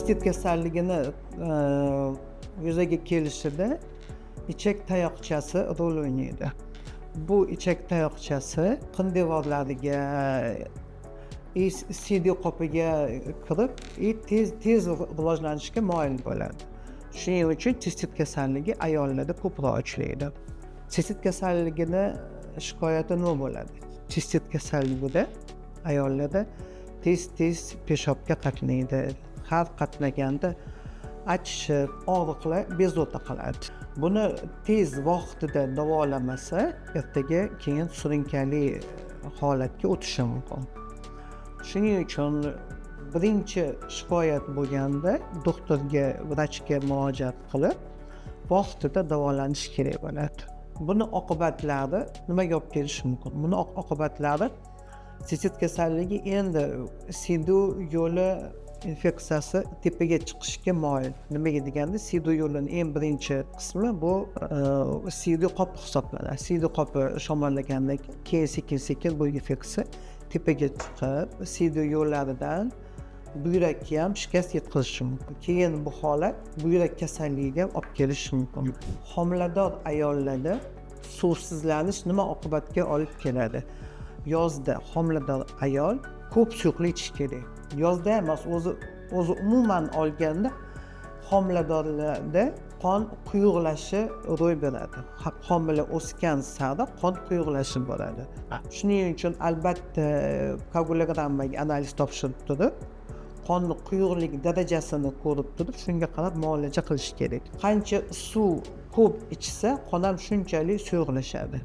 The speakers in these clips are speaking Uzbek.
Sistit kasalligini yuzaga kelishida ichak tayoqchasi rol o'ynaydi. Bu ichak tayoqchasi qin devorlariga, CD qopiga kirib, tez rivojlanishga moyil bo'ladi. Shuning uchun sistit kasalligi ayollarda ko'proq uchraydi. Sistit kasalligini shikoyati nima bo'ladi? Sistit kasalligida ayollarda tez peshobga qatnaydi. Har qatnaganda achishib, og'riqlar bezovta qiladi. Buni tez vaqtida davolamasa, ertaga keyin surunkali holatga o'tishi mumkin. Shuning uchun birinchi shikoyat bo'lganda doktorga, vrachga murojaat qilib, vaqtida davolanish kerak bo'ladi. Buni oqibatlari nimaga olib kelishi mumkin? Buni oqibatlari sistit kasalligi endi sidu yo'li infeksiyasi tepaga chiqishga moyil. Nimaga deganda, sidu yo'lining eng birinchi qismi bu sidu qopi hisoblanadi. Sidu qopi shamollagandan keyin sekin bu infeksiya tepaga chiqib, sidu yo'llaridan buyrakka ham shikast yetkazishi mumkin. Keyin bu holat buyrak kasalligiga olib kelishi mumkin. Homilador ayollarda suvsizlanish nima oqibatga olib keladi? Yozda homilador ayol ko'p suyuqlik ichish kerak. Yozda emas, o'zi umuman olganda homiladorlarda qon quyuqlashi ro'y beradi. Homila o'sgan sari qon quyuqlashi bo'ladi. Shuning uchun albatta koagulogrammaga analiz topshirib turib, qonni quyuqlik darajasini ko'rib turib, shunga qarab muolaja qilish kerak. Qancha suv ko'p ichsa, qon ham shunchalik suyuqlashadi.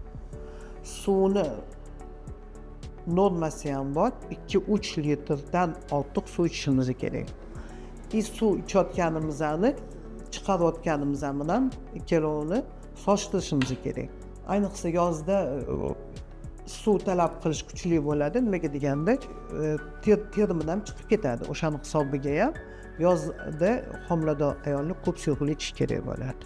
Suvni normasi ham bor, 2-3 litrdan ortiq suv ichishimiz kerak. Suv ichayotganimizni, chiqarayotganimiz bilan ikkalovini solishtirishimiz kerak. Ayniqsa yozda suv talab qilish kuchli bo'ladi. Nimaga deganda, termidan chiqib ketadi. O'shaning hisobiga ham yozda homilador ayollar ko'p suyuqlik ichish kerak bo'ladi.